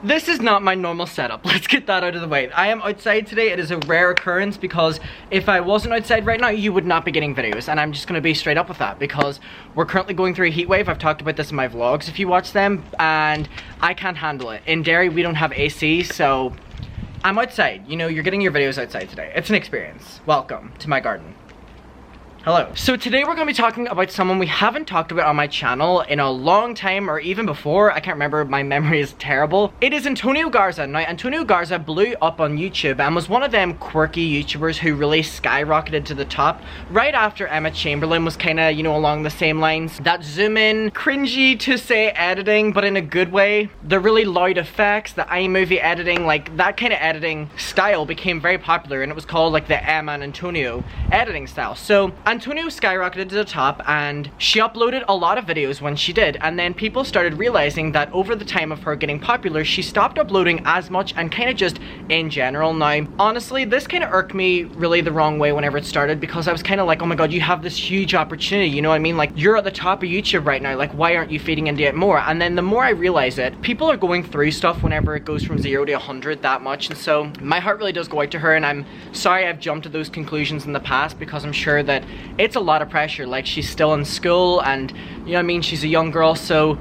This is not my normal setup. Let's get that out of the way. I am outside today. It is a rare occurrence because if I wasn't outside right now, you would not be getting videos. And I'm just going to be straight up with that because we're currently going through a heat wave. I've talked about this in my vlogs if you watch them, and I can't handle it. In Derry, we don't have AC, so I'm outside. You know, you're getting your videos outside today. It's an experience. Welcome to my garden. Hello. So today we're going to be talking about someone we haven't talked about on my channel in a long time, or even before. I can't remember, my memory is terrible. It is Antonio Garza. Now, Antonio Garza blew up on YouTube and was one of them quirky YouTubers who really skyrocketed to the top right after Emma Chamberlain was kind of, you know, along the same lines. That zoom in, cringy to say editing, but in a good way. The really loud effects, the iMovie editing, like that kind of editing style became very popular, and it was called like the Emma and Antonio editing style. So Antonio skyrocketed to the top, and she uploaded a lot of videos when she did, and then people started realizing that over the time of her getting popular, she stopped uploading as much and kind of just in general. Now, honestly, this kind of irked me really the wrong way whenever it started, because I was kind of like, oh my god, you have this huge opportunity, you know what I mean? Like, you're at the top of YouTube right now, like, why aren't you feeding into it more? And then the more I realize it, people are going through stuff whenever it goes from 0 to 100 that much, and so my heart really does go out to her, and I'm sorry I've jumped to those conclusions in the past, because I'm sure that it's a lot of pressure. Like, she's still in school, and you know what I mean, she's a young girl, so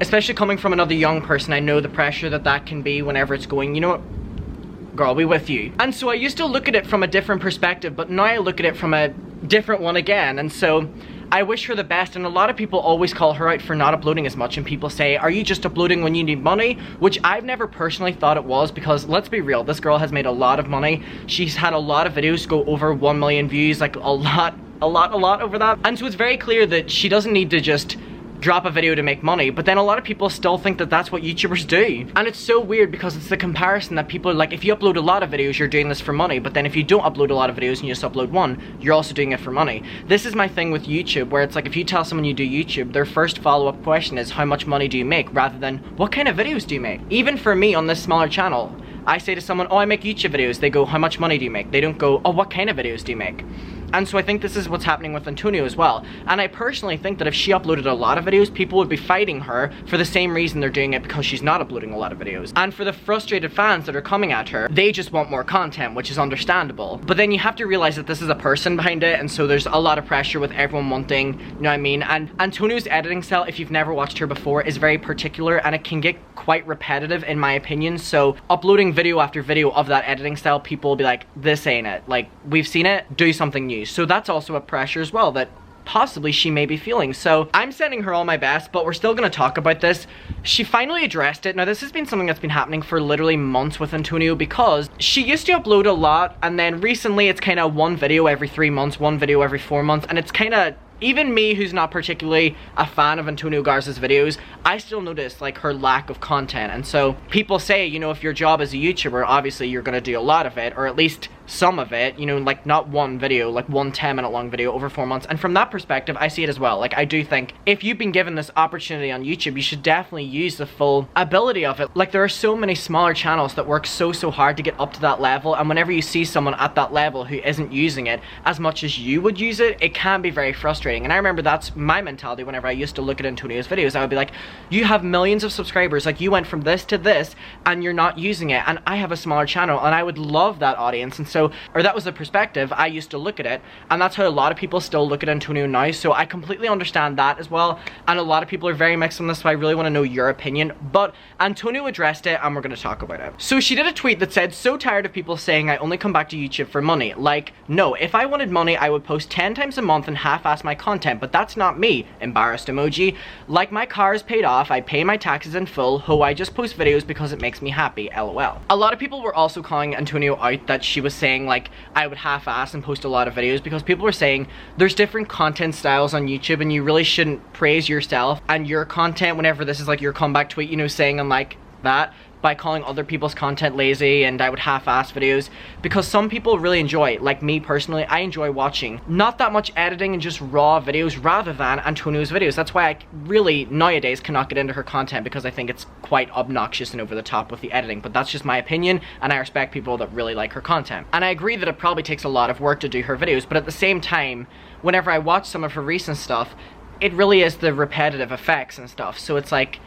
especially coming from another young person, I know the pressure that can be whenever it's going, you know what, girl, we with you. And so I used to look at it from a different perspective, but now I look at it from a different one again, and so I wish her the best. And a lot of people always call her out for not uploading as much, and people say, are you just uploading when you need money? Which I've never personally thought it was, because let's be real, this girl has made a lot of money. She's had a lot of videos go over 1 million views, like a lot over that. And so it's very clear that she doesn't need to just drop a video to make money, but then a lot of people still think that that's what YouTubers do. And it's so weird, because it's the comparison that people are like, if you upload a lot of videos, you're doing this for money, but then if you don't upload a lot of videos and you just upload one, you're also doing it for money. This is my thing with YouTube, where it's like, if you tell someone you do YouTube, their first follow-up question is, how much money do you make, rather than, what kind of videos do you make? Even for me on this smaller channel, I say to someone, oh, I make YouTube videos, they go, how much money do you make? They don't go, oh, what kind of videos do you make? And so I think this is what's happening with Antonio as well. And I personally think that if she uploaded a lot of videos, people would be fighting her for the same reason they're doing it, because she's not uploading a lot of videos. And for the frustrated fans that are coming at her, they just want more content, which is understandable. But then you have to realize that this is a person behind it, and so there's a lot of pressure with everyone wanting, you know what I mean? And Antonio's editing style, if you've never watched her before, is very particular, and it can get quite repetitive in my opinion. So uploading video after video of that editing style, people will be like, this ain't it. Like, we've seen it, do something new. So that's also a pressure as well that possibly she may be feeling. So I'm sending her all my best, but we're still gonna talk about this. She finally addressed it. Now, this has been something that's been happening for literally months with Antonio, because she used to upload a lot, and then recently it's kind of one video every 3 months, one video every 4 months, and it's kind of, even me, who's not particularly a fan of Antonio Garza's videos, I still notice like her lack of content. And so people say, you know, if your job as a YouTuber, obviously you're gonna do a lot of it, or at least some of it, you know, like not one video, like one 10-minute long video over 4 months. And from that perspective, I see it as well. Like, I do think if you've been given this opportunity on YouTube, you should definitely use the full ability of it. Like, there are so many smaller channels that work so hard to get up to that level, and whenever you see someone at that level who isn't using it as much as you would use it, it can be very frustrating. And I remember that's my mentality whenever I used to look at Antonio's videos. I would be like, you have millions of subscribers, like you went from this to this and you're not using it, and I have a smaller channel and I would love that audience. And so, or that was the perspective I used to look at it, and that's how a lot of people still look at Antonio now. So I completely understand that as well, and a lot of people are very mixed on this, so I really want to know your opinion. But Antonio addressed it, and we're going to talk about it. So she did a tweet that said, so tired of people saying I only come back to YouTube for money. Like, no, if I wanted money, I would post 10 times a month and half-ass my content, but that's not me. Embarrassed emoji. Like, my car is paid off, I pay my taxes in full, ho, I just post videos because it makes me happy, lol. A lot of people were also calling Antonio out that she was saying like I would half-ass and post a lot of videos, because people were saying there's different content styles on YouTube, and you really shouldn't praise yourself and your content whenever this is like your comeback tweet, you know, saying and like that, by calling other people's content lazy and I would half-ass videos, because some people really enjoy, like me personally, I enjoy watching not that much editing and just raw videos rather than Antonio's videos. That's why I really nowadays cannot get into her content, because I think it's quite obnoxious and over the top with the editing. But that's just my opinion, and I respect people that really like her content. And I agree that it probably takes a lot of work to do her videos, but at the same time, whenever I watch some of her recent stuff, it really is the repetitive effects and stuff. So it's like,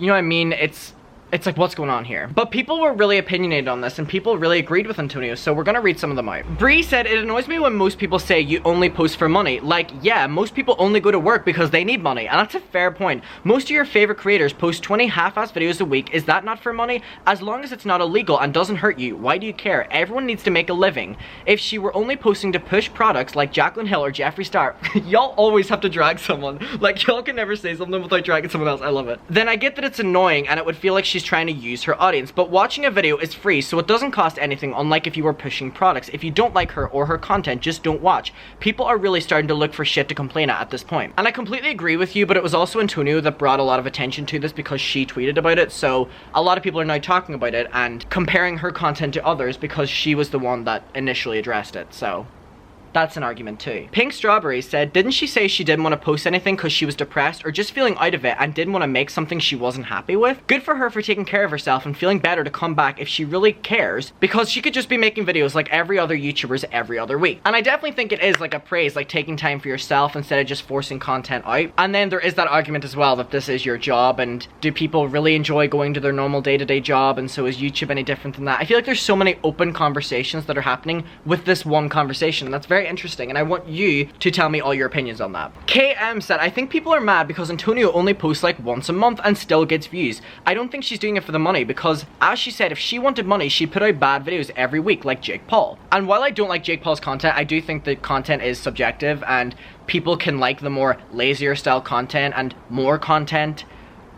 you know what I mean? It's like, what's going on here? But people were really opinionated on this and people really agreed with Antonio, so we're gonna read some of them out. Bree said, it annoys me when most people say you only post for money. Like, yeah, most people only go to work because they need money, and that's a fair point. Most of your favorite creators post 20 half-ass videos a week. Is that not for money? As long as it's not illegal and doesn't hurt you, why do you care? Everyone needs to make a living. If she were only posting to push products like Jaclyn Hill or Jeffree Star, y'all always have to drag someone. Like, y'all can never say something without dragging someone else. I love it. Then I get that it's annoying and it would feel like she's trying to use her audience, but watching a video is free, so it doesn't cost anything, unlike if you were pushing products. If you don't like her or her content, just don't watch. People are really starting to look for shit to complain at this point. And I completely agree with you, but it was also Antonio that brought a lot of attention to this because she tweeted about it, so a lot of people are now talking about it and comparing her content to others because she was the one that initially addressed it, so that's an argument too. Pink Strawberry said, didn't she say she didn't want to post anything because she was depressed or just feeling out of it and didn't want to make something she wasn't happy with? Good for her for taking care of herself and feeling better to come back if she really cares, because she could just be making videos like every other YouTubers every other week. And I definitely think it is like a praise, like taking time for yourself instead of just forcing content out. And then there is that argument as well that this is your job, and do people really enjoy going to their normal day-to-day job, and so is YouTube any different than that? I feel like there's so many open conversations that are happening with this one conversation, and that's very interesting, and I want you to tell me all your opinions on that. KM said, I think people are mad because Antonio only posts like once a month and still gets views. I don't think she's doing it for the money, because as she said, if she wanted money, she'd put out bad videos every week like Jake Paul. And while I don't like Jake Paul's content, I do think that content is subjective and people can like the more lazier style content and more content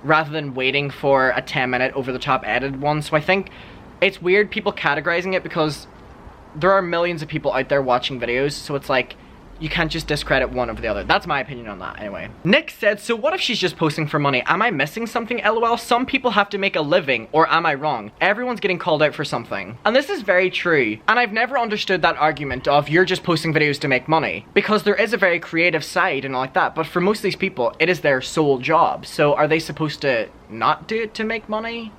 rather than waiting for a 10-minute over-the-top edited one. So I think it's weird people categorizing it because there are millions of people out there watching videos, so it's like, you can't just discredit one over the other. That's my opinion on that, anyway. Nick said, so what if she's just posting for money? Am I missing something, lol? Some people have to make a living, or am I wrong? Everyone's getting called out for something. And this is very true, and I've never understood that argument of you're just posting videos to make money, because there is a very creative side and all like that, but for most of these people, it is their sole job. So are they supposed to not do it to make money?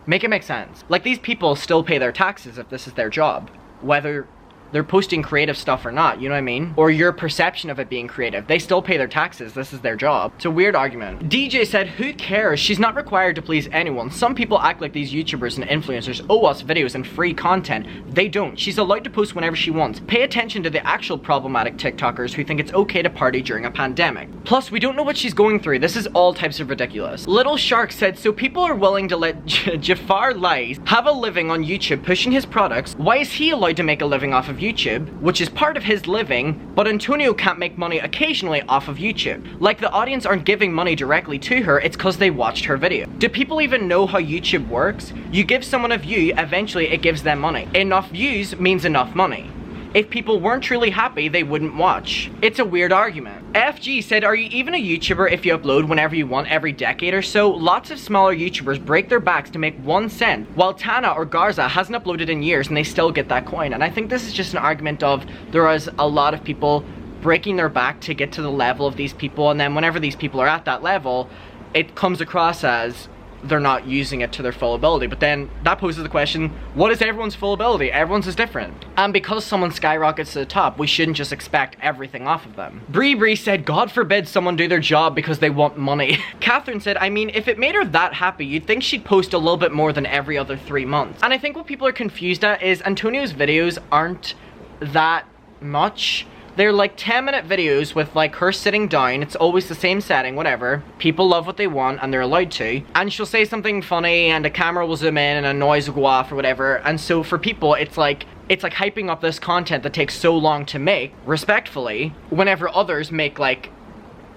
Make it make sense. Like, these people still pay their taxes if this is their job, whether they're posting creative stuff or not, you know what I mean? Or your perception of it being creative. They still pay their taxes, this is their job. It's a weird argument. DJ said, who cares? She's not required to please anyone. Some people act like these YouTubers and influencers owe us videos and free content. They don't. She's allowed to post whenever she wants. Pay attention to the actual problematic TikTokers who think it's okay to party during a pandemic. Plus, we don't know what she's going through. This is all types of ridiculous. Little Shark said, so people are willing to let Jafar Lies have a living on YouTube pushing his products. Why is he allowed to make a living off of YouTube, which is part of his living, but Antonio can't make money occasionally off of YouTube? Like, the audience aren't giving money directly to her, it's because they watched her video. Do people even know how YouTube works? You give someone a view, eventually it gives them money. Enough views means enough money. If people weren't truly happy, they wouldn't watch. It's a weird argument. FG said, are you even a YouTuber if you upload whenever you want every decade or so? Lots of smaller YouTubers break their backs to make 1 cent, while Tana or Garza hasn't uploaded in years and they still get that coin. And I think this is just an argument of there is a lot of people breaking their back to get to the level of these people, and then whenever these people are at that level, it comes across as they're not using it to their full ability. But then that poses the question, what is everyone's full ability? Everyone's is different. And because someone skyrockets to the top, we shouldn't just expect everything off of them. Bree said, God forbid someone do their job because they want money. Catherine said, I mean, if it made her that happy, you'd think she'd post a little bit more than every other 3 months. And I think what people are confused at is Antonio's videos aren't that much. They're like 10-minute videos with like her sitting down. It's always the same setting, whatever. People love what they want and they're allowed to. And she'll say something funny and a camera will zoom in and a noise will go off or whatever. And so for people, it's like hyping up this content that takes so long to make, respectfully, whenever others make like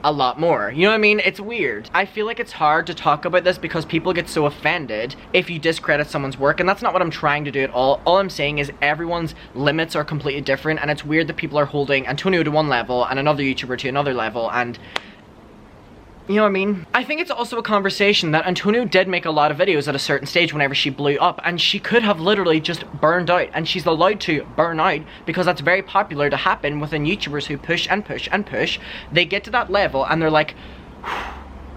a lot more. You know what I mean? It's weird. I feel like it's hard to talk about this because people get so offended if you discredit someone's work, and that's not what I'm trying to do at all. All I'm saying is everyone's limits are completely different, and it's weird that people are holding Antonio to one level and another YouTuber to another level, and you know what I mean? I think it's also a conversation that Antonio did make a lot of videos at a certain stage whenever she blew up, and she could have literally just burned out, and she's allowed to burn out because that's very popular to happen within YouTubers who push and push and push. They get to that level and they're like,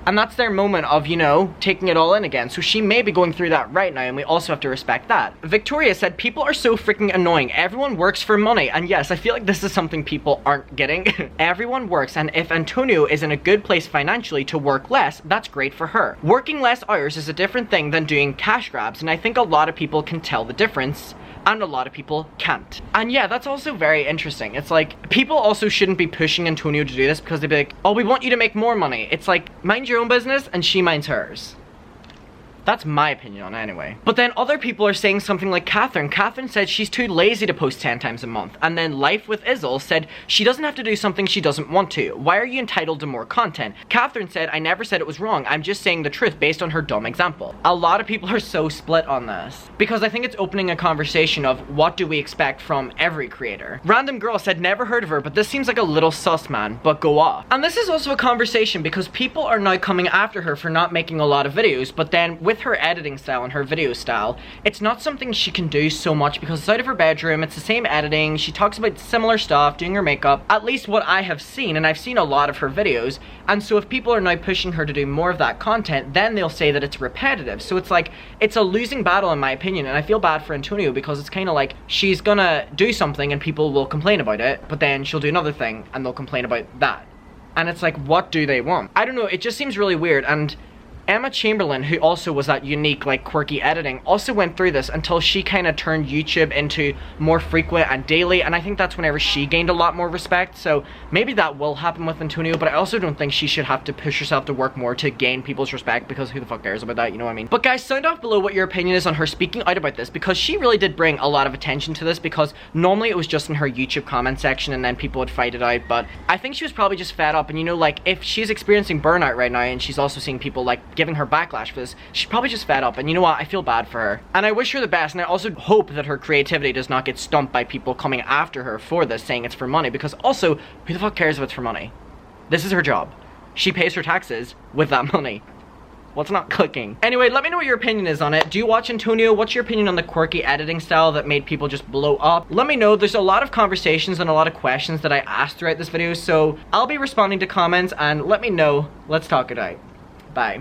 And that's their moment of, you know, taking it all in again. So she may be going through that right now, and we also have to respect that. Victoria said, people are so freaking annoying. Everyone works for money. And yes, I feel like this is something people aren't getting. Everyone works, and if Antonio is in a good place financially to work less, that's great for her. Working less hours is a different thing than doing cash grabs, and I think a lot of people can tell the difference. And a lot of people can't. And yeah, that's also very interesting. It's like, people also shouldn't be pushing Antonio to do this because they'd be like, oh, we want you to make more money. It's like, mind your own business and she minds hers. That's my opinion on it anyway. But then other people are saying something like Catherine. Catherine said she's too lazy to post 10 times a month. And then Life with Izzle said she doesn't have to do something she doesn't want to. Why are you entitled to more content? Catherine said, I never said it was wrong. I'm just saying the truth based on her dumb example. A lot of people are so split on this. Because I think it's opening a conversation of what do we expect from every creator. Random Girl said, never heard of her, but this seems like a little sus, man, but go off. And this is also a conversation because people are now coming after her for not making a lot of videos, but then with her editing style and her video style, it's not something she can do so much because it's out of her bedroom, it's the same editing, she talks about similar stuff, doing her makeup, at least what I have seen, and I've seen a lot of her videos, and so if people are now pushing her to do more of that content, then they'll say that it's repetitive. So it's like, it's a losing battle in my opinion, and I feel bad for Antonio because it's kind of like, she's gonna do something and people will complain about it, but then she'll do another thing and they'll complain about that. And it's like, what do they want? I don't know, it just seems really weird. And Emma Chamberlain, who also was that unique, like, quirky editing, also went through this until she kind of turned YouTube into more frequent and daily, and I think that's whenever she gained a lot more respect. So maybe that will happen with Antonio, but I also don't think she should have to push herself to work more to gain people's respect, because who the fuck cares about that, you know what I mean? But guys, sound off below what your opinion is on her speaking out about this, because she really did bring a lot of attention to this, because normally it was just in her YouTube comment section and then people would fight it out, but I think she was probably just fed up. And you know, like, if she's experiencing burnout right now and she's also seeing people like giving her backlash for this, she's probably just fed up, and you know what, I feel bad for her. And I wish her the best, and I also hope that her creativity does not get stumped by people coming after her for this, saying it's for money, because also, who the fuck cares if it's for money? This is her job. She pays her taxes with that money. What's not clicking? Anyway, let me know what your opinion is on it. Do you watch Antonio? What's your opinion on the quirky editing style that made people just blow up? Let me know. There's a lot of conversations and a lot of questions that I asked throughout this video, so I'll be responding to comments, and let me know. Let's talk it out. Bye.